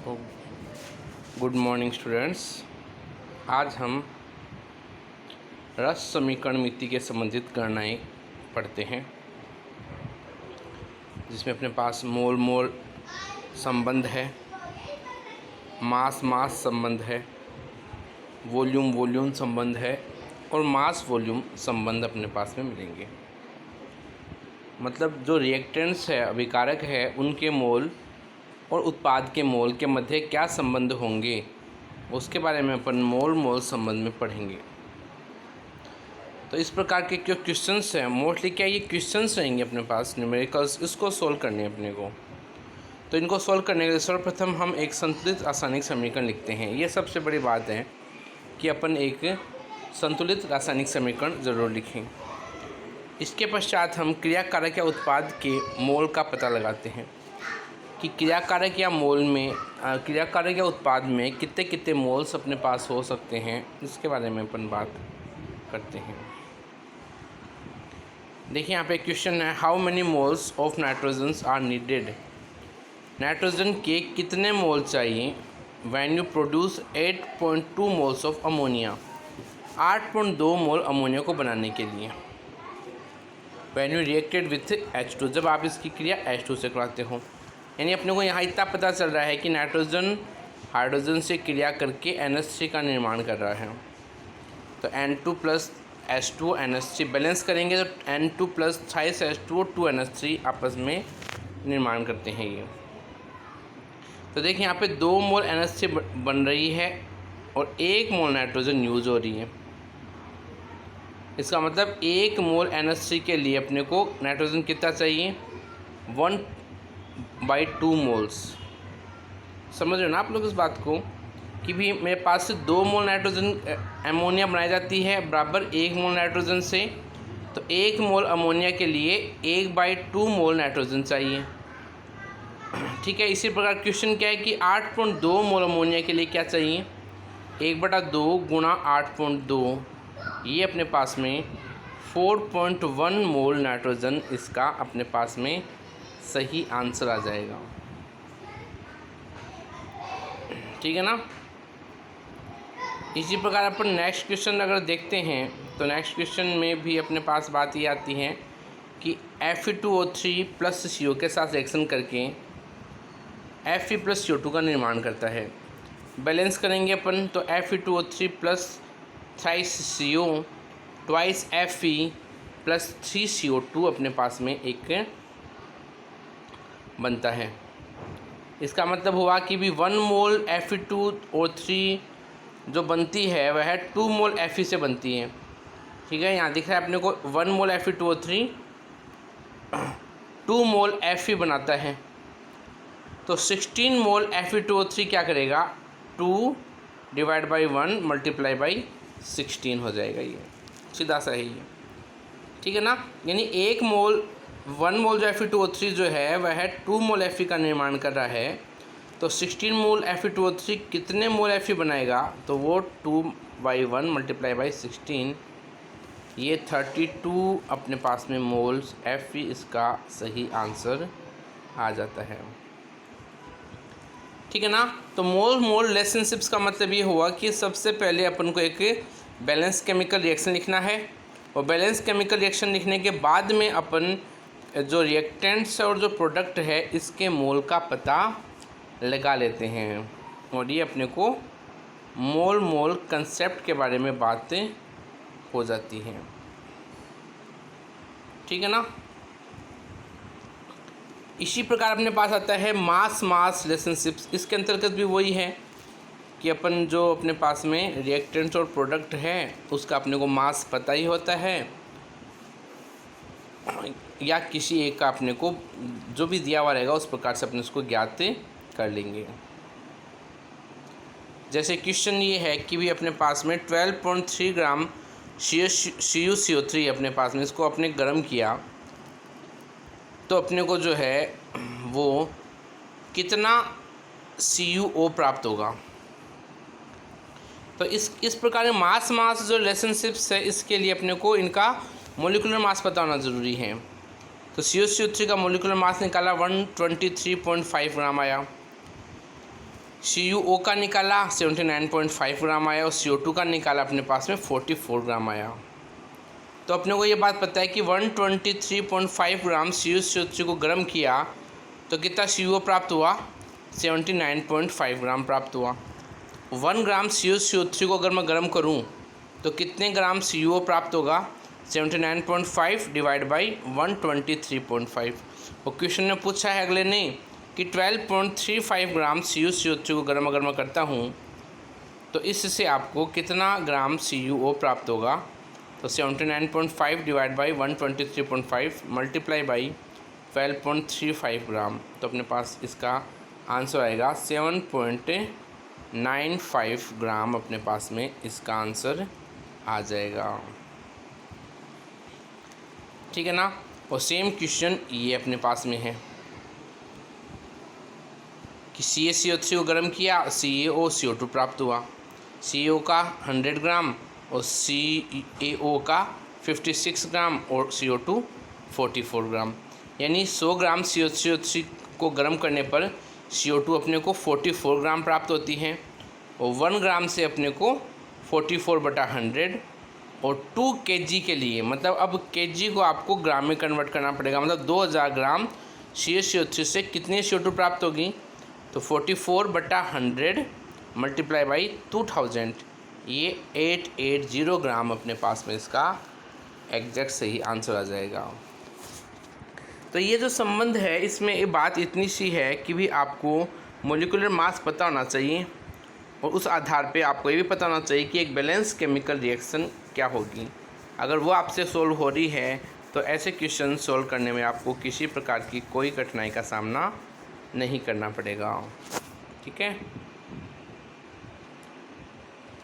So good morning students. आज हम रस समीकरण मिति के संबंधित गणनाएं पढ़ते हैं, जिसमें अपने पास मोल मोल संबंध है, मास मास संबंध है, वॉल्यूम वॉल्यूम संबंध है और मास वॉल्यूम संबंध अपने पास में मिलेंगे। मतलब जो रिएक्टेंट्स है, अभिकारक है, उनके मोल और उत्पाद के मोल के मध्य क्या संबंध होंगे, उसके बारे में अपन मोल मोल संबंध में पढ़ेंगे। तो इस प्रकार के जो क्वेश्चंस हैं, मोस्टली क्या ये क्वेश्चंस रहेंगे अपने पास न्यूमेरिकल्स, इसको सोल्व करने अपने को। तो इनको सोल्व करने के लिए सर्वप्रथम हम एक संतुलित रासायनिक समीकरण लिखते हैं। ये सबसे बड़ी बात है कि अपन एक संतुलित रासायनिक समीकरण ज़रूर लिखें। इसके पश्चात हम क्रियाकारक या उत्पाद के मोल का पता लगाते हैं कि क्रियाकारक या मोल में क्रियाकारक या उत्पाद में कितने कितने मोल्स अपने पास हो सकते हैं, इसके बारे में अपन बात करते हैं। देखिए यहाँ पे क्वेश्चन है, how many moles of nitrogens are needed. Nitrogen के कितने मोल चाहिए when you produce 8.2 moles of ammonia, 8.2 mole ammonia को बनाने के लिए। When you reacted with H2, जब आप इसकी क्रिया H2 से कराते हो। यानी अपने को यहाँ इतना पता चल रहा है कि नाइट्रोजन हाइड्रोजन से क्रिया करके NH3 का निर्माण कर रहा है। तो N2 plus H2 NH3 balance करेंगे तो N2 प्लस 28 H2 और 2 NH3 आपस में निर्माण करते हैं ये। तो देखिए यहाँ पे 2 मोल NH3 बन रही है और 1 मोल नाइट्रोजन यूज हो रही है। इसका मतलब 1 मोल NH3 के लिए अपने को नाइट्रोजन कितना चाहिए, 1/2 मोल्स। समझ रहे हो ना आप लोग इस बात को कि भी मेरे पास से 2 मोल नाइट्रोजन अमोनिया बनाई जाती है बराबर 1 मोल नाइट्रोजन से। तो 1 मोल अमोनिया के लिए 1/2 मोल नाइट्रोजन चाहिए। ठीक है, इसी प्रकार क्वेश्चन क्या है कि 8.2 मोल अमोनिया के लिए क्या चाहिए, 1/2 गुणा 8.2, ये अपने पास में 4.1 मोल नाइट्रोजन इसका अपने पास में सही आंसर आ जाएगा। ठीक है ना। इसी प्रकार अपन नेक्स्ट क्वेश्चन अगर देखते हैं तो नेक्स्ट क्वेश्चन में भी अपने पास बात ये आती है कि Fe2O3 प्लस CO के साथ रिएक्शन करके Fe प्लस CO2 का निर्माण करता है। बैलेंस करेंगे अपन तो Fe2O3 plus 3 CO twice Fe plus 3 CO2 अपने पास में एक बनता है। इसका मतलब हुआ कि भी 1 मोल Fe2O3 जो बनती है वह 2 मोल Fe से बनती है। ठीक है, यहाँ दिख रहा है अपने को 1 मोल Fe2O3 2 मोल Fe बनाता है। तो 16 मोल Fe2O3 क्या करेगा, 2/1 मल्टीप्लाई बाई 16 हो जाएगा। ये सीधा सा है ये। ठीक है ना। यानी 1 मोल जो Fe2O3 जो है वह 2 मोल Fe का निर्माण कर रहा है। तो 16 मोल Fe2O3 कितने मोल Fe बनाएगा, तो वो 2/1 मल्टीप्लाई बाई 16, ये 32 अपने पास में मोल्स Fe इसका सही आंसर आ जाता है। ठीक है ना। तो मोल मोल रिलेशनशिप्स का मतलब ये हुआ कि सबसे पहले अपन को एक बैलेंस केमिकल रिएक्शन लिखना है और बैलेंस केमिकल रिएक्शन लिखने के बाद में अपन जो रिएक्टेंट्स और जो प्रोडक्ट है इसके मोल का पता लगा लेते हैं और ये अपने को मोल मोल कंसेप्ट के बारे में बातें हो जाती हैं। ठीक है ना। इसी प्रकार अपने पास आता है मास मास रिलेशनशिप्स। इसके अंतर्गत भी वही है कि अपन जो अपने पास में रिएक्टेंट्स और प्रोडक्ट है उसका अपने को मास पता ही होता है, या किसी एक का अपने को जो भी दिया हुआ रहेगा उस प्रकार से अपने उसको ज्ञात कर लेंगे। जैसे क्वेश्चन ये है कि भी अपने पास में 12.3 ग्राम CuCO3 अपने पास में, इसको अपने गर्म किया तो अपने को जो है वो कितना CuO प्राप्त होगा। तो इस प्रकार मास मास जो रिलेशनशिप्स है इसके लिए अपने को इनका मोलिकुलर मास पता होना ज़रूरी है। तो CuCO3 का मोलिकुलर मास निकाला 123.5 ग्राम आया। CuO का निकाला 79.5 ग्राम आया और CO2 का निकाला अपने पास में 44 ग्राम आया। तो अपने को ये बात पता है कि 123.5 ग्राम CuCO3 को गर्म किया तो कितना CO प्राप्त हुआ, 79.5 ग्राम प्राप्त हुआ। 1 ग्राम CuCO3 को अगर मैं गर्म करूं तो कितने ग्राम CO प्राप्त होगा, 79.5 डिवाइड बाई 123.5। और क्वेश्चन में पूछा है अगले ने कि 12.35 ग्राम CuCO3 को गर्म अगर मैं करता हूं तो इससे आपको कितना ग्राम CuO प्राप्त होगा। तो 79.5 डिवाइड बाई 123.5 मल्टीप्लाई बाई 12.35 ग्राम, तो अपने पास इसका आंसर आएगा 7.95 ग्राम। अपने पास में इसका आंसर आ जाएगा, ठीक है ना। और सेम क्वेश्चन ये अपने पास में है कि CaCO3 को गर्म किया, CaOCO2 प्राप्त हुआ। CO का 100 ग्राम और CaO का 56 ग्राम और CO2 44 ग्राम, यानी 100 ग्राम CaCO3 को गर्म करने पर CO2 अपने को 44 ग्राम प्राप्त होती हैं और 1 ग्राम से अपने को 44/100 और 2 kg के लिए, मतलब अब kg को आपको ग्राम में कन्वर्ट करना पड़ेगा, मतलब 2000 ग्राम CaCO3 से कितनी CO2 प्राप्त होगी। तो 44/100 मल्टीप्लाई बाई 2000, ये 880 ग्राम अपने पास में इसका एग्जैक्ट सही आंसर आ जाएगा। तो ये जो संबंध है इसमें ये बात इतनी सी है कि भी आपको मोलिकुलर मास पता होना चाहिए और उस आधार पे आपको ये भी पता होना चाहिए कि एक बैलेंस केमिकल रिएक्शन क्या होगी। अगर वो आपसे सोल्व हो रही है तो ऐसे क्वेश्चन सोल्व करने में आपको किसी प्रकार की कोई कठिनाई का सामना नहीं करना पड़ेगा, ठीक है।